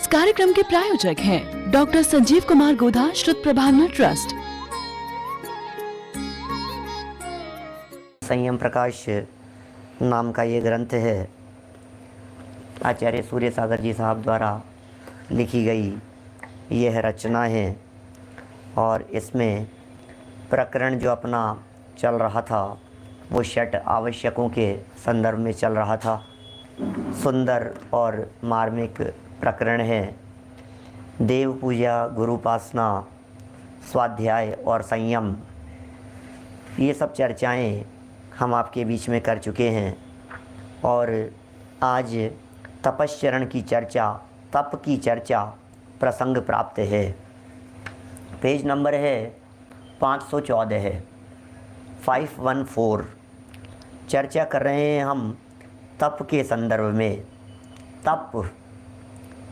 कार्यक्रम के प्रायोजक हैं डॉक्टर संजीव कुमार गोधा, श्रुत प्रभावना ट्रस्ट। संयम प्रकाश नाम का ये ग्रंथ है, आचार्य सूर्य सागर जी साहब द्वारा लिखी गई यह रचना है। और इसमें प्रकरण जो अपना चल रहा था वो 6 आवश्यकों के संदर्भ में चल रहा था। सुंदर और मार्मिक प्रकरण है। देव पूजा, गुरुपासना, स्वाध्याय और संयम, ये सब चर्चाएं हम आपके बीच में कर चुके हैं। और आज तपश्चरण की चर्चा, तप की चर्चा प्रसंग प्राप्त है। पेज नंबर है 514 है, 514। चर्चा कर रहे हैं हम तप के संदर्भ में।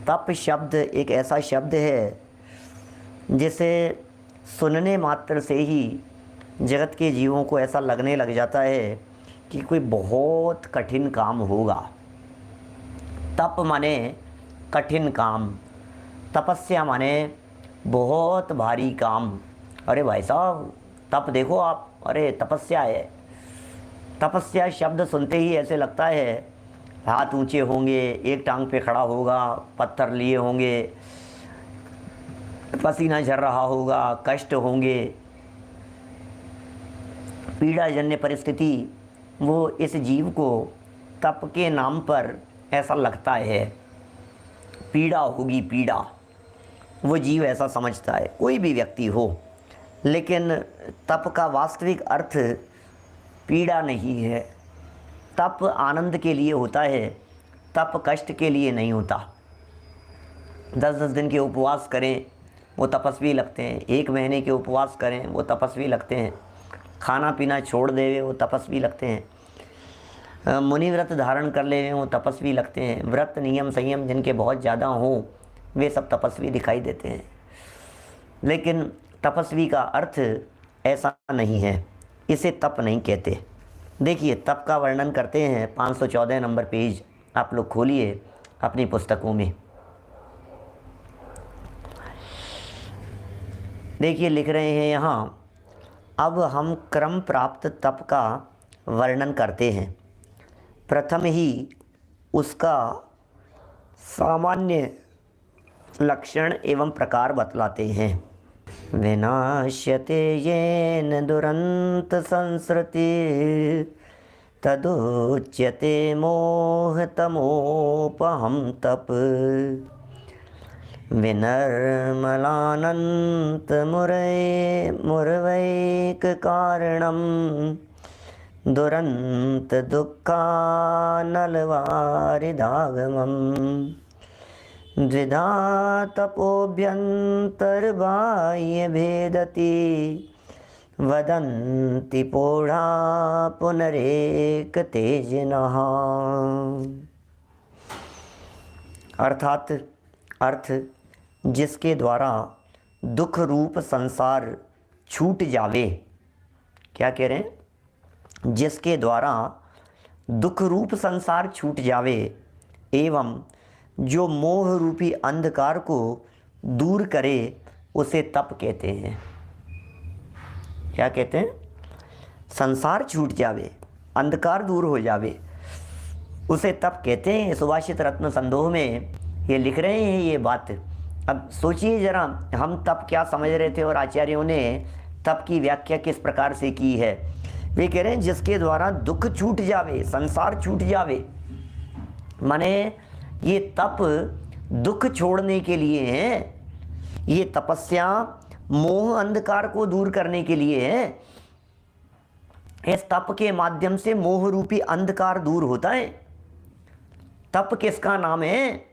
तप शब्द एक ऐसा शब्द है जिसे सुनने मात्र से ही जगत के जीवों को ऐसा लगने लग जाता है कि कोई बहुत कठिन काम होगा। तप माने कठिन काम, तपस्या माने बहुत भारी काम। अरे भाई साहब तप देखो आप, अरे तपस्या है। तपस्या शब्द सुनते ही ऐसे लगता है हाथ ऊंचे होंगे, एक टांग पे खड़ा होगा, पत्थर लिए होंगे, पसीना झर रहा होगा, कष्ट होंगे, पीड़ाजन्य परिस्थिति। वो इस जीव को तप के नाम पर ऐसा लगता है पीड़ा होगी, पीड़ा। वो जीव ऐसा समझता है, कोई भी व्यक्ति हो। लेकिन तप का वास्तविक अर्थ पीड़ा नहीं है। तप आनंद के लिए होता है, तप कष्ट के लिए नहीं होता। 10-10 दिन के उपवास करें वो तपस्वी लगते हैं, 1 महीने के उपवास करें वो तपस्वी लगते हैं, खाना पीना छोड़ देवे वो तपस्वी लगते हैं, मुनि व्रत धारण कर ले वो तपस्वी लगते हैं। व्रत नियम संयम जिनके बहुत ज़्यादा हों वे सब तपस्वी दिखाई देते हैं। लेकिन तपस्वी का अर्थ ऐसा नहीं है, इसे तप नहीं कहते। देखिए तप का वर्णन करते हैं 514 नंबर पेज, आप लोग खोलिए अपनी पुस्तकों में। देखिए लिख रहे हैं यहाँ, अब हम क्रम प्राप्त तप का वर्णन करते हैं। प्रथम ही उसका सामान्य लक्षण एवं प्रकार बतलाते हैं। विनाश्यते येन दुरंत संसृति तदुच्यते मोहतमोपहं तप। विनर्मलानंत मुरवैक कारणम दुरंत दुःखानलवारिदागमम्। द्विधा तपोभ्यन्तर्बाह्य भेदति वदन्ति पौढ़ा पुनरेक तेजनः। अर्थात अर्थ जिसके द्वारा दुख रूप संसार छूट जावे। क्या कह रहे हैं? जिसके द्वारा दुख रूप संसार छूट जावे एवं जो मोह रूपी अंधकार को दूर करे उसे तप कहते हैं। क्या कहते हैं? संसार छूट जावे, अंधकार दूर हो जावे, उसे तप कहते हैं। सुभाषित रत्न संदोह में ये लिख रहे हैं ये बात। अब सोचिए जरा, हम तप क्या समझ रहे थे और आचार्यों ने तप की व्याख्या किस प्रकार से की है। वे कह रहे हैं जिसके द्वारा दुख छूट जावे, संसार छूट जावे, माने ये तप दुख छोड़ने के लिए है। ये तपस्या मोह अंधकार को दूर करने के लिए है। इस तप के माध्यम से मोह रूपी अंधकार दूर होता है। तप किसका नाम है?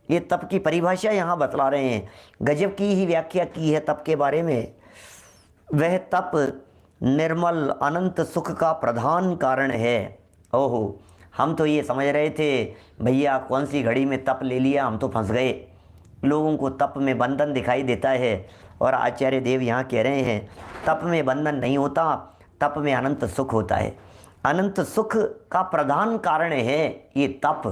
ये तप की परिभाषा यहाँ बतला रहे हैं। गजब की ही व्याख्या की है तप के बारे में। वह तप निर्मल अनंत सुख का प्रधान कारण है। ओहो, हम तो ये समझ रहे थे भैया कौन सी घड़ी में तप ले लिया, हम तो फंस गए। लोगों को तप में बंधन दिखाई देता है और आचार्य देव यहाँ कह रहे हैं तप में बंधन नहीं होता, तप में अनंत सुख होता है। अनंत सुख का प्रधान कारण है ये तप।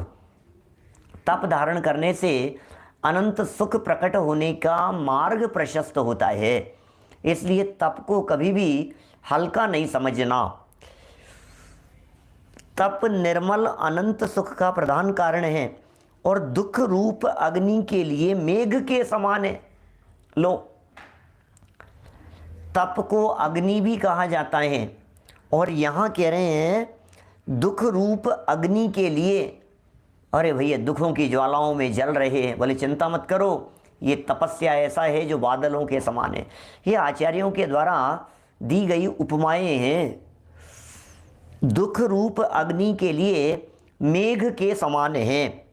तप धारण करने से अनंत सुख प्रकट होने का मार्ग प्रशस्त होता है। इसलिए तप को कभी भी हल्का नहीं समझना। तप निर्मल अनंत सुख का प्रधान कारण है और दुख रूप अग्नि के लिए मेघ के समान है। लो, तप को अग्नि भी कहा जाता है और यहाँ कह रहे हैं दुख रूप अग्नि के लिए। अरे भैया, दुखों की ज्वालाओं में जल रहे हैं, बोले चिंता मत करो, ये तपस्या ऐसा है जो बादलों के समान है। ये आचार्यों के द्वारा दी गई उपमाएं हैं। दुख रूप अग्नि के लिए मेघ के समान है।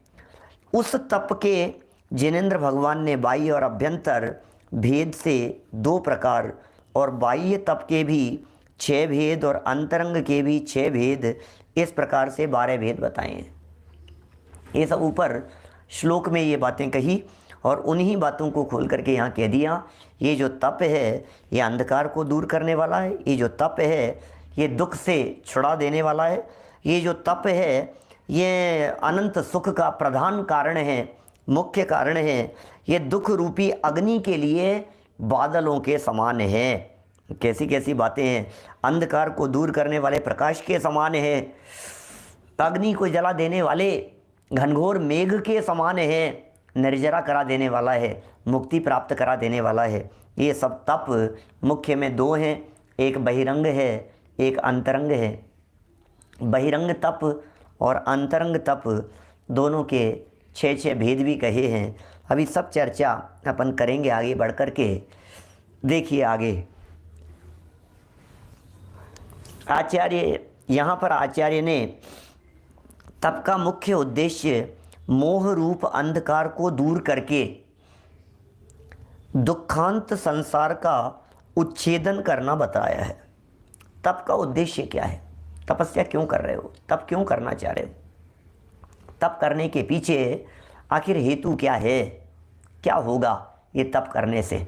उस तप के जिनेंद्र भगवान ने बाह्य और अभ्यंतर भेद से 2 प्रकार और बाह्य तप के भी 6 भेद और अंतरंग के भी 6 भेद, इस प्रकार से 12 भेद बताए हैं। ये सब ऊपर श्लोक में ये बातें कही और उन्हीं बातों को खोल करके यहाँ कह दिया। ये जो तप है ये अंधकार को दूर करने वाला है। ये जो तप है ये दुख से छुड़ा देने वाला है। ये जो तप है ये अनंत सुख का प्रधान कारण है, मुख्य कारण है। ये दुख रूपी अग्नि के लिए बादलों के समान है। कैसी कैसी बातें हैं। अंधकार को दूर करने वाले प्रकाश के समान है, अग्नि को जला देने वाले घनघोर मेघ के समान है, निर्जरा करा देने वाला है, मुक्ति प्राप्त करा देने वाला है। ये सब तप मुख्य में 2 हैं, एक बहिरंग है, एक अंतरंग है। बहिरंग तप और अंतरंग तप दोनों के 6 भेद भी कहे हैं। अभी सब चर्चा अपन करेंगे आगे बढ़ कर के। देखिए आगे यहाँ पर आचार्य ने तप का मुख्य उद्देश्य मोह रूप अंधकार को दूर करके दुखांत संसार का उच्छेदन करना बताया है। तप का उद्देश्य क्या है? तपस्या क्यों कर रहे हो? तप क्यों करना चाह रहे हो? तप करने के पीछे आखिर हेतु क्या है? क्या होगा ये तप करने से?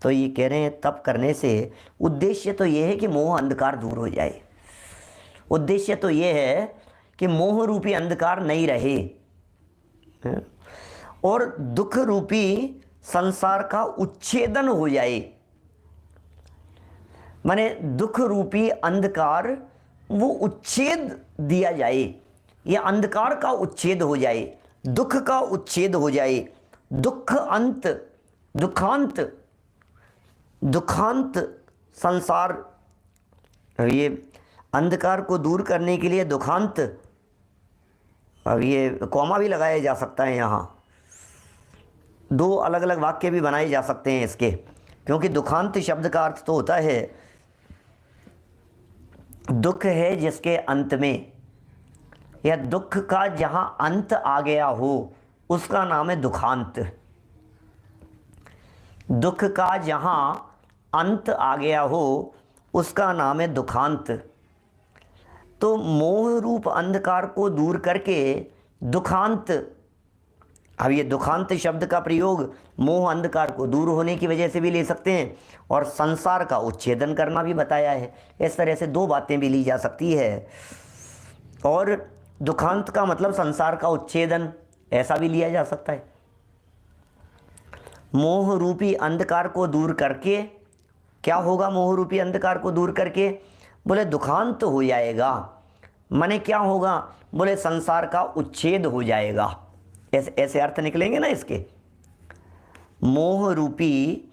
तो ये कह रहे हैं तप करने से उद्देश्य तो ये है कि मोह अंधकार दूर हो जाए। उद्देश्य तो ये है कि मोह रूपी अंधकार नहीं रहे और दुख रूपी संसार का उच्छेदन हो जाए। माने दुख रूपी अंधकार वो उच्छेद दिया जाए, या अंधकार का उच्छेद हो जाए, दुख का उच्छेद हो जाए। दुखांत संसार, ये अंधकार को दूर करने के लिए दुखांत, अब ये कॉमा भी लगाया जा सकता है। यहाँ 2 अलग अलग वाक्य भी बनाए जा सकते हैं इसके, क्योंकि दुखांत शब्द का अर्थ तो होता है दुख है जिसके अंत में, या दुख का जहाँ अंत आ गया हो उसका नाम है दुखांत। दुख का जहाँ अंत आ गया हो उसका नाम है दुखांत। तो मोह रूप अंधकार को दूर करके दुखांत, अब ये दुखांत शब्द का प्रयोग मोह अंधकार को दूर होने की वजह से भी ले सकते हैं और संसार का उच्छेदन करना भी बताया है। इस तरह से 2 बातें भी ली जा सकती है। और दुखांत का मतलब संसार का उच्छेदन, ऐसा भी लिया जा सकता है। मोह रूपी अंधकार को दूर करके क्या होगा? मोह रूपी अंधकार को दूर करके बोले दुखांत हो जाएगा। माने क्या होगा? बोले संसार का उच्छेद हो जाएगा। ऐसे अर्थ निकलेंगे ना इसके। मोह रूपी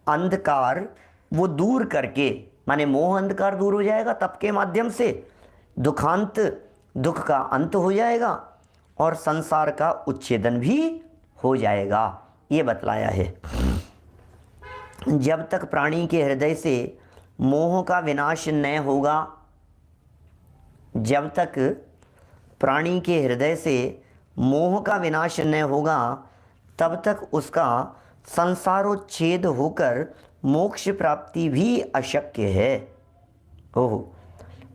अंधकार वो दूर करके, माने मोह अंधकार दूर हो जाएगा तप के माध्यम से, दुखांत दुख का अंत हो जाएगा और संसार का उच्छेदन भी हो जाएगा, ये बतलाया है। जब तक प्राणी के हृदय से मोह का विनाश न होगा, जब तक प्राणी के हृदय से मोह का विनाश न होगा, तब तक उसका संसारोच्छेद होकर मोक्ष प्राप्ति भी अशक्य है। ओह,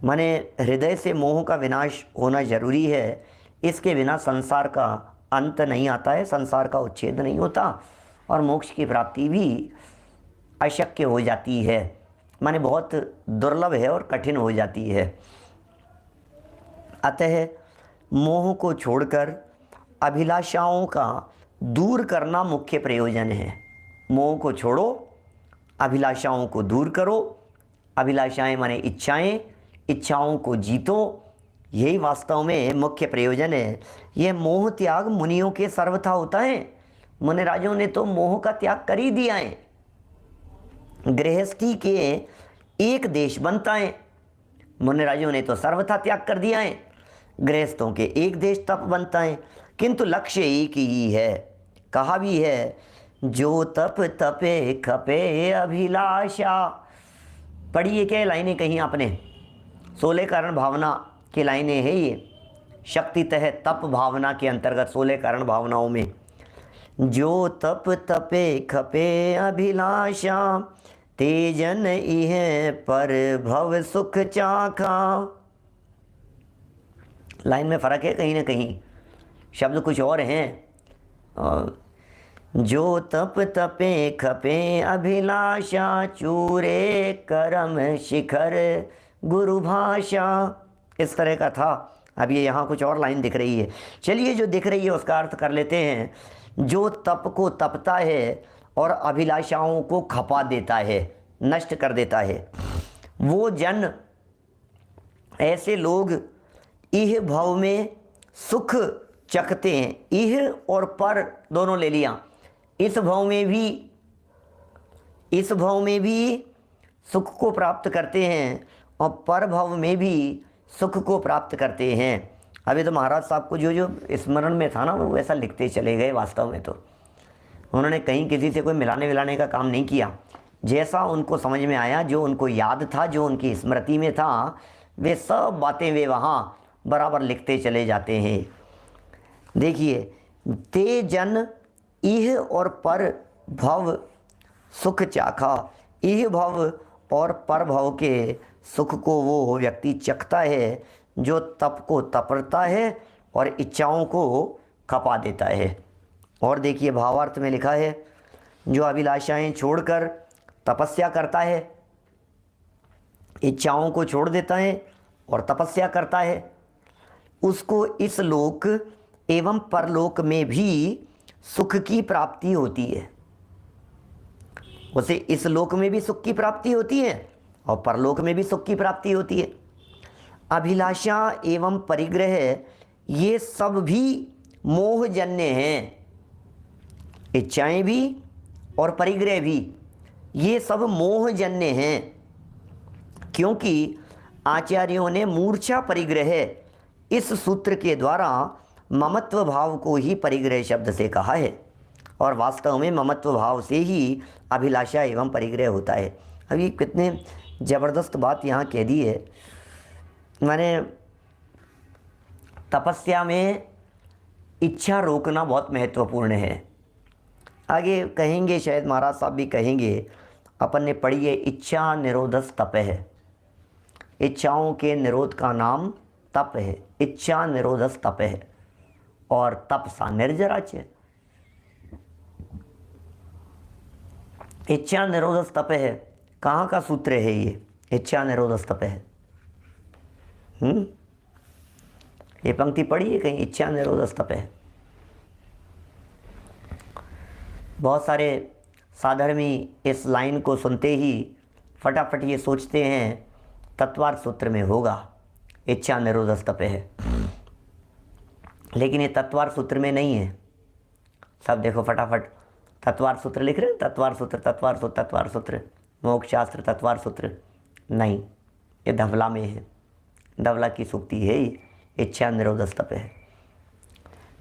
माने हृदय से मोह का विनाश होना जरूरी है, इसके बिना संसार का अंत नहीं आता है, संसार का उच्छेद नहीं होता और मोक्ष की प्राप्ति भी अशक्य हो जाती है। माने बहुत दुर्लभ है और कठिन हो जाती है। अतः मोह को छोड़कर अभिलाषाओं का दूर करना मुख्य प्रयोजन है। मोह को छोड़ो, अभिलाषाओं को दूर करो। अभिलाषाएं माने इच्छाएं, इच्छाओं को जीतो, यही वास्तव में मुख्य प्रयोजन है। यह मोह त्याग मुनियों के सर्वथा होता है। मुनिराजों ने तो मोह का त्याग कर ही दिया है। गृहस्थी के एक देश बनता है, मुनिराजों ने तो सर्वथा त्याग कर दिया है। गृहस्थों के एक देश तप बनता है, किंतु लक्ष्य एक ही है। कहा भी है, जो तप तपे खपे अभिलाषा। पढ़िए क्या लाइनें कहीं आपने, 16 कारण भावना की लाइनें हैं ये। शक्ति तह तप भावना के अंतर्गत 16 कारण भावनाओं में, जो तप तपे खपे अभिलाषा, तेजन इह पर भव सुख चाखा। लाइन में फर्क है कहीं ना कहीं, शब्द कुछ और हैं। जो तप तपे खपे अभिलाषा, चूरे करम शिखर गुरु भाषा। इस तरह का था। अब ये यहाँ कुछ और लाइन दिख रही है। चलिए जो दिख रही है उसका अर्थ कर लेते हैं। जो तप को तपता है और अभिलाषाओं को खपा देता है, नष्ट कर देता है, वो जन, ऐसे लोग इह भव में सुख चखते हैं। इह और पर दोनों ले लिया। इस भव में भी सुख को प्राप्त करते हैं और पर भव में भी सुख को प्राप्त करते हैं। अभी तो महाराज साहब को जो स्मरण में था ना, वो वैसा लिखते चले गए। वास्तव में तो उन्होंने कहीं किसी से कोई मिलाने विलाने का काम नहीं किया। जैसा उनको समझ में आया, जो उनको याद था, जो उनकी स्मृति में था, वे सब बातें वे वहाँ बराबर लिखते चले जाते हैं। देखिए, ते जन इह और पर भव सुख चाखा। इह भव और पर भव के सुख को वो व्यक्ति चखता है जो तप को तपता है और इच्छाओं को खपा देता है। और देखिए भावार्थ में लिखा है, जो अभिलाषाएं छोड़कर तपस्या करता है, इच्छाओं को छोड़ देता है और तपस्या करता है, उसको इस लोक एवं परलोक में भी सुख की प्राप्ति होती है। उसे इस लोक में भी सुख की प्राप्ति होती है और परलोक में भी सुख की प्राप्ति होती है। अभिलाषा एवं परिग्रह ये सब भी मोहजन्य हैं। इच्छाएं भी और परिग्रह भी, ये सब मोहजन्य हैं, क्योंकि आचार्यों ने मूर्छा परिग्रह इस सूत्र के द्वारा ममत्व भाव को ही परिग्रह शब्द से कहा है। और वास्तव में ममत्व भाव से ही अभिलाषा एवं परिग्रह होता है। अभी कितने ज़बरदस्त बात यहाँ कह दी है। मैंने तपस्या में इच्छा रोकना बहुत महत्वपूर्ण है। आगे कहेंगे, शायद महाराज साहब भी कहेंगे, अपन ने पढ़ी है, इच्छा निरोधस तप है। इच्छाओं के निरोध का नाम तप है। इच्छा निरोधस तप है और तप सा निर्जराच्य। इच्छा निरोधस तप है, कहाँ का सूत्र है ये? इच्छा निरोधस तप है। ये पंक्ति पढ़ी है कहीं, इच्छा निरोधस तप है। बहुत सारे साधर्मी इस लाइन को सुनते ही फटाफट ये सोचते हैं तत्वार्थ सूत्र में होगा इच्छा निरोधस तप है, लेकिन ये तत्वार्थ सूत्र में नहीं है। सब देखो फटाफट तत्वार्थ सूत्र लिख रहे हैं, तत्वार्थ सूत्र, तत्वार्थ सूत्र, तत्वार्थ सूत्र, मोक्ष शास्त्र, तत्वार्थ सूत्र नहीं, ये धवला में है। धवला की सूक्ति है ये, इच्छा निरोधस तप है।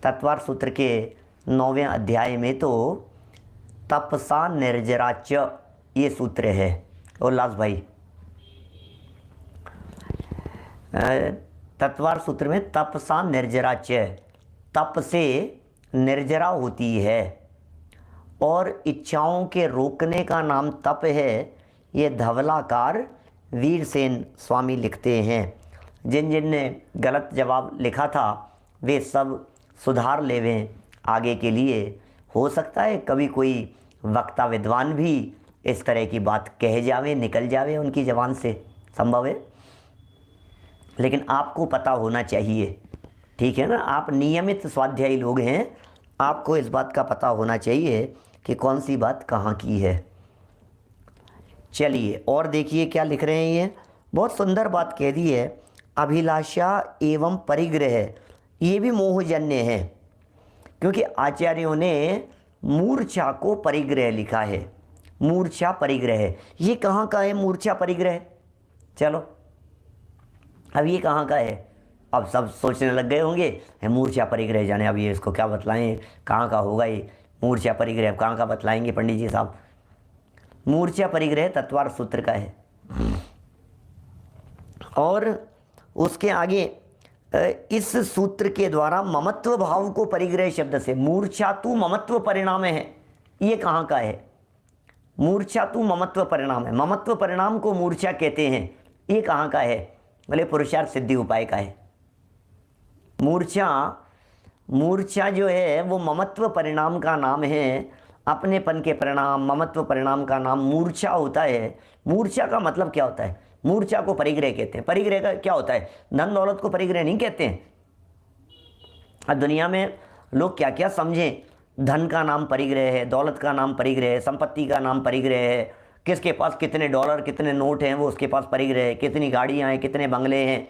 तत्वार्थ सूत्र के 9वें अध्याय में तो तपसा निर्जराच्य ये सूत्र है। उल्लास भाई, तत्वार्थ सूत्र में तपसा निर्जराच्य, तप से निर्जरा होती है और इच्छाओं के रोकने का नाम तप है। ये धवलाकार वीरसेन स्वामी लिखते हैं। जिन जिन ने गलत जवाब लिखा था वे सब सुधार लेवें आगे के लिए। हो सकता है कभी कोई वक्ता विद्वान भी इस तरह की बात कह जावे, निकल जावे उनकी ज़बान से, संभव है, लेकिन आपको पता होना चाहिए, ठीक है ना। आप नियमित स्वाध्यायी लोग हैं, आपको इस बात का पता होना चाहिए कि कौन सी बात कहाँ की है। चलिए और देखिए क्या लिख रहे हैं, ये बहुत सुंदर बात कह दी है। अभिलाषा एवं परिग्रह, ये भी मोहजन्य है, क्योंकि आचार्यों ने मूर्छा को परिग्रह लिखा है। मूर्छा परिग्रह, ये कहाँ का है मूर्छा परिग्रह? चलो अब ये कहाँ का है? अब सब सोचने लग गए होंगे मूर्छा परिग्रह, जाने अब ये इसको क्या बतलाएं, कहाँ का होगा ये मूर्छा परिग्रह, कहाँ का बतलाएंगे पंडित जी साहब? मूर्छा परिग्रह तत्वार सूत्र का है। और उसके आगे इस सूत्र के द्वारा ममत्व भाव को परिग्रह शब्द से, मूर्छा तू ममत्व परिणाम है, ये कहाँ का है? मूर्छा तू ममत्व परिणाम है, ममत्व परिणाम को मूर्छा कहते हैं, ये कहाँ का है? बोले पुरुषार्थ सिद्धि उपाय का है। मूर्छा जो है वो ममत्व परिणाम का नाम है, अपनेपन के परिणाम, ममत्व परिणाम का नाम मूर्छा होता है। मूर्छा का मतलब क्या होता है? मूर्छा को परिग्रह कहते हैं। परिग्रह का क्या होता है? धन दौलत को परिग्रह नहीं कहते हैं। अब दुनिया में लोग क्या क्या समझें, धन का नाम परिग्रह है, दौलत का नाम परिग्रह है, संपत्ति का नाम परिग्रह है, किसके पास कितने डॉलर कितने नोट हैं वो उसके पास परिग्रह है, कितनी गाड़ियाँ हैं कितने बंगले हैं,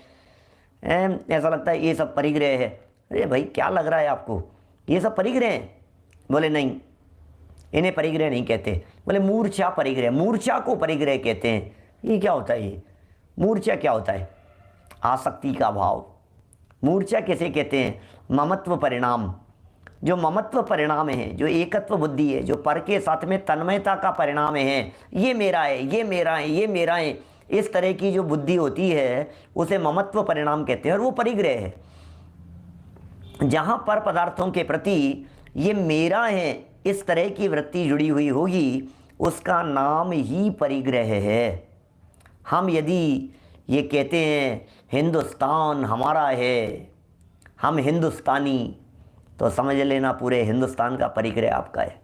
ऐसा लगता है ये सब परिग्रह है। अरे भाई क्या लग रहा है आपको, ये सब परिग्रह हैं? बोले नहीं, इन्हें परिग्रह नहीं कहते। बोले मूर्छा परिग्रह, मूर्छा को परिग्रह कहते हैं। ये क्या होता है? ये मूर्छा क्या होता है? आसक्ति का भाव। मूर्छा किसे कहते हैं? ममत्व परिणाम। जो ममत्व परिणाम है, जो एकत्व बुद्धि है, जो पर के साथ में तन्मयता का परिणाम है, ये मेरा है, ये मेरा है, ये मेरा है, इस तरह की जो बुद्धि होती है उसे ममत्व परिणाम कहते हैं, और वो परिग्रह है। जहाँ पर पदार्थों के प्रति ये मेरा है इस तरह की वृत्ति जुड़ी हुई होगी, उसका नाम ही परिग्रह है। हम यदि ये कहते हैं हिंदुस्तान हमारा है, हम हिंदुस्तानी, तो समझ लेना पूरे हिंदुस्तान का परिग्रह आपका है।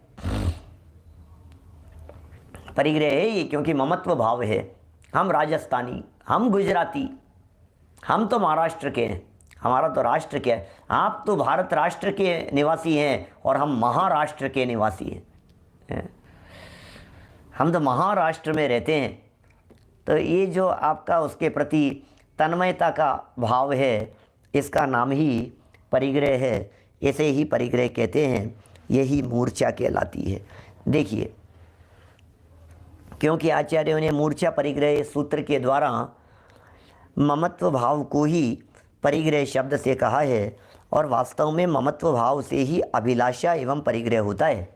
परिग्रह है ये, क्योंकि ममत्व भाव है। हम राजस्थानी, हम गुजराती, हम तो महाराष्ट्र के हैं, हमारा तो राष्ट्र क्या है, आप तो भारत राष्ट्र के निवासी हैं और हम महाराष्ट्र के निवासी हैं। हम तो महाराष्ट्र में रहते हैं। तो ये जो आपका उसके प्रति तन्मयता का भाव है, इसका नाम ही परिग्रह है। इसे ही परिग्रह कहते हैं, यही मूर्छा कहलाती है। देखिए, क्योंकि आचार्यों ने मूर्छा परिग्रह सूत्र के द्वारा ममत्व भाव को ही परिग्रह शब्द से कहा है, और वास्तव में ममत्व भाव से ही अभिलाषा एवं परिग्रह होता है।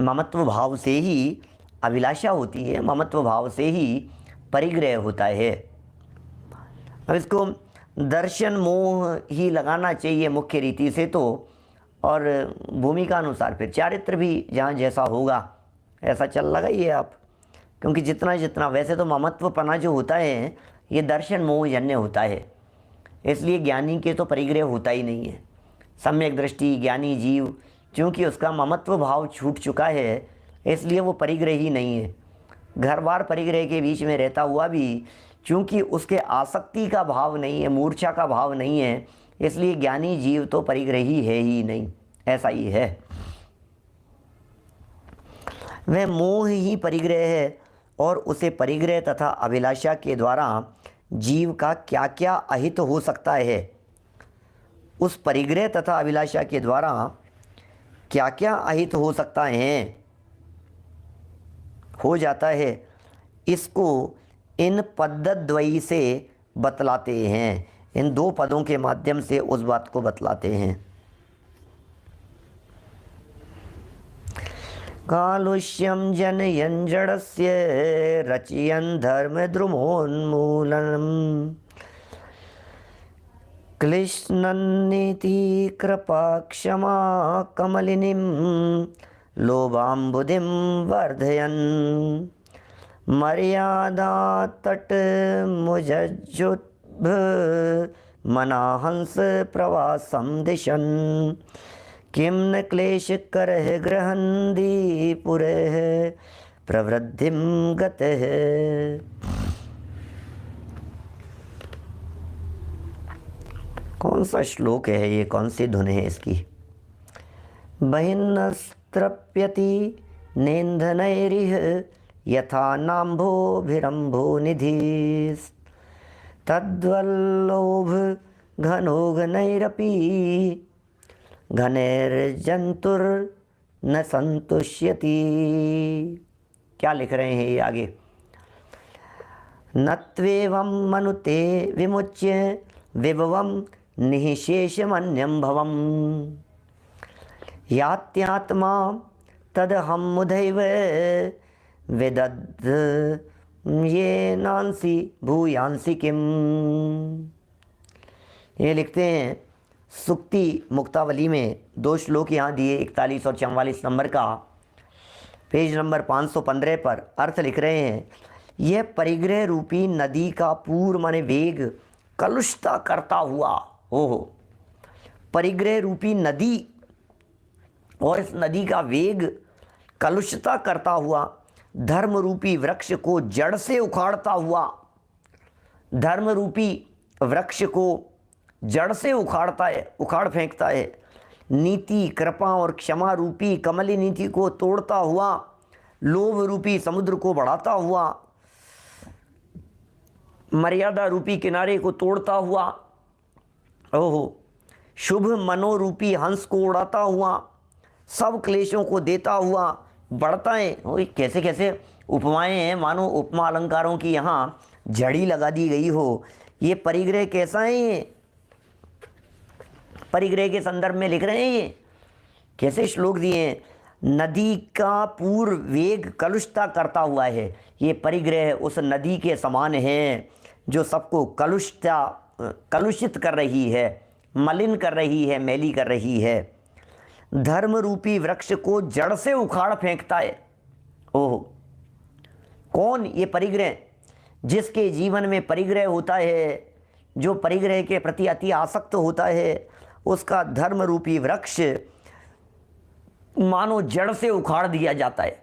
ममत्व भाव से ही अभिलाषा होती है, ममत्व भाव से ही परिग्रह होता है। अब इसको दर्शन मोह ही लगाना चाहिए मुख्य रीति से तो, और भूमिका अनुसार फिर चारित्र भी जहाँ जैसा होगा ऐसा चल लगाइए आप। क्योंकि जितना जितना वैसे तो ममत्वपना जो होता है ये दर्शन मोह जन्य होता है, इसलिए ज्ञानी के तो परिग्रह होता ही नहीं है। सम्यक दृष्टि ज्ञानी जीव, क्योंकि उसका ममत्व भाव छूट चुका है, इसलिए वो परिग्रह ही नहीं है। घर बार परिग्रह के बीच में रहता हुआ भी चूँकि उसके आसक्ति का भाव नहीं है, मूर्छा का भाव नहीं है, इसलिए ज्ञानी जीव तो परिग्रही है ही नहीं, ऐसा ही है। वह मोह ही परिग्रह है, और उसे परिग्रह तथा अभिलाषा के द्वारा जीव का क्या क्या अहित हो सकता है, उस परिग्रह तथा अभिलाषा के द्वारा क्या क्या अहित हो सकता है, हो जाता है, इसको इन पद्धद्वयी से बतलाते हैं। इन दो पदों के माध्यम से उस बात को बतलाते हैं। कालुष्यम जनयन् जडस्य रचयन् धर्मद्रुमोन्मूलनम् क्लिश्नन्नीति कृपा क्षमा कमलिनीं लोभाम्बुधिं वर्धयन् मर्यादा तट मुजज्जुद्भ मनाहंस प्रवासं दिशन् किं न क्लेश करह गृहन्दी पुरः प्रवृद्धिं गतः। कौन सा श्लोक है ये, कौन सी धुन है इसकी? बहिन्नस्त्रप्यति नेन्धनैरिह यथा नाम्भोभिरम्भो निधिस् तद्वल्लोभ घनोघनैरपि घनैर्जन्तुर्न संतुष्यति। क्या लिख रहे हैं ये आगे? नत्वेवं मनुते विमुच्य विभवं निःशेषमन्यं भवम् यात्यात्मा तदहं मुदैव विदद्ध ये नांसी भूयांसी किम। ये लिखते हैं सुक्ति मुक्तावली में, 2 श्लोक यहाँ दिए 41 और 44 नंबर का, पेज नंबर 515 पर अर्थ लिख रहे हैं। यह परिग्रह रूपी नदी का पूर्व माने वेग कलुषता करता हुआ, ओहो, परिग्रह रूपी नदी और इस नदी का वेग कलुषता करता हुआ धर्म रूपी वृक्ष को जड़ से उखाड़ता हुआ, धर्म रूपी वृक्ष को जड़ से उखाड़ता है, उखाड़ फेंकता है। नीति कृपा और क्षमा रूपी कमली नीति को तोड़ता हुआ, लोभ रूपी समुद्र को बढ़ाता हुआ, मर्यादा रूपी किनारे को तोड़ता हुआ, ओहो, शुभ मनोरूपी हंस को उड़ाता हुआ, सब क्लेशों को देता हुआ बढ़ता है। ओए कैसे कैसे उपमाएं हैं, मानो उपमा अलंकारों की यहाँ झड़ी लगा दी गई हो। ये परिग्रह कैसा है? ये परिग्रह के संदर्भ में लिख रहे हैं। ये कैसे श्लोक दिए हैं? नदी का पूर्व वेग कलुषता करता हुआ है। ये परिग्रह उस नदी के समान है जो सबको कलुषित कर रही है, मलिन कर रही है, मैली कर रही है। धर्म रूपी वृक्ष को जड़ से उखाड़ फेंकता है। ओह, कौन? ये परिग्रह। जिसके जीवन में परिग्रह होता है, जो परिग्रह के प्रति अति आसक्त होता है, उसका धर्म रूपी वृक्ष मानो जड़ से उखाड़ दिया जाता है।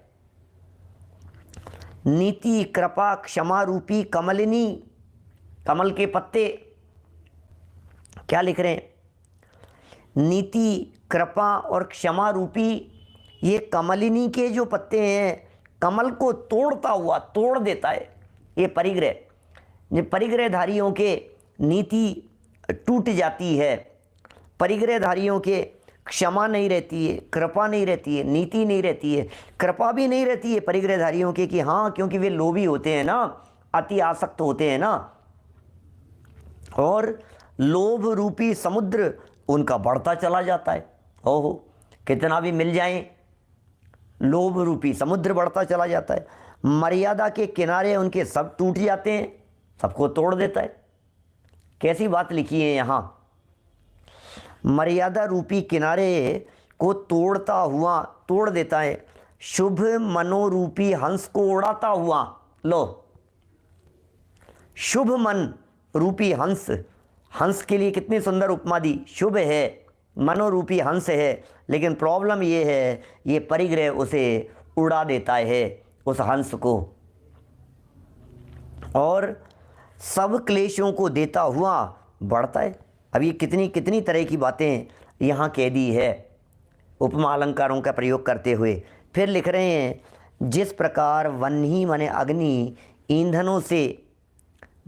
नीति कृपा क्षमा रूपी कमलिनी, कमल के पत्ते क्या लिख रहे हैं? नीति कृपा और क्षमा रूपी ये कमलिनी के जो पत्ते हैं, कमल को तोड़ता हुआ तोड़ देता है ये परिग्रह। ये परिग्रहधारियों के नीति टूट जाती है, परिग्रहधारियों के क्षमा नहीं रहती है, कृपा नहीं रहती है, नीति नहीं रहती है, कृपा भी नहीं रहती है परिग्रहधारियों के, कि हाँ, क्योंकि वे लोभी होते हैं ना, अति आसक्त होते हैं ना, और लोभ रूपी समुद्र उनका बढ़ता चला जाता है। ओहो, कितना भी मिल जाए, लोभ रूपी समुद्र बढ़ता चला जाता है। मर्यादा के किनारे उनके सब टूट जाते हैं, सबको तोड़ देता है। कैसी बात लिखी है यहाँ? मर्यादा रूपी किनारे को तोड़ता हुआ तोड़ देता है, शुभ मनोरूपी हंस को उड़ाता हुआ। लो, शुभ मन रूपी हंस, हंस के लिए कितनी सुंदर उपमा दी। शुभ है, मनोरूपी हंस है, लेकिन प्रॉब्लम ये है, ये परिग्रह उसे उड़ा देता है, उस हंस को, और सब क्लेशों को देता हुआ बढ़ता है। अब ये कितनी कितनी तरह की बातें यहाँ कह दी है उपमा अलंकारों का प्रयोग करते हुए। फिर लिख रहे हैं, जिस प्रकार वन्ही माने अग्नि ईंधनों से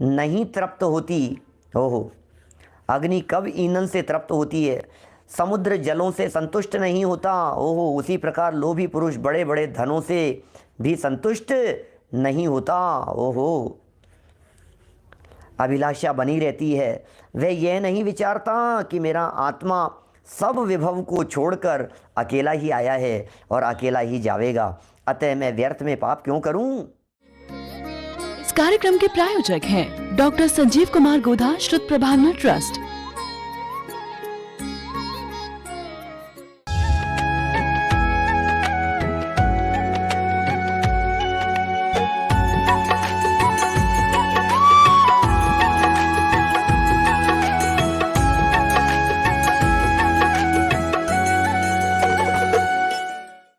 नहीं तृप्त होती, ओहो, अग्नि कब ईंधन से तृप्त होती है, समुद्र जलों से संतुष्ट नहीं होता, ओहो, उसी प्रकार लोभी पुरुष बड़े बड़े धनों से भी संतुष्ट नहीं होता। ओहो, अभिलाषा बनी रहती है। वह यह नहीं विचारता कि मेरा आत्मा सब विभव को छोड़कर अकेला ही आया है और अकेला ही जावेगा, अतः मैं व्यर्थ में पाप क्यों करूं। इस कार्यक्रम के प्रायोजक हैं डॉक्टर संजीव कुमार गोधा श्रुत प्रभावना ट्रस्ट।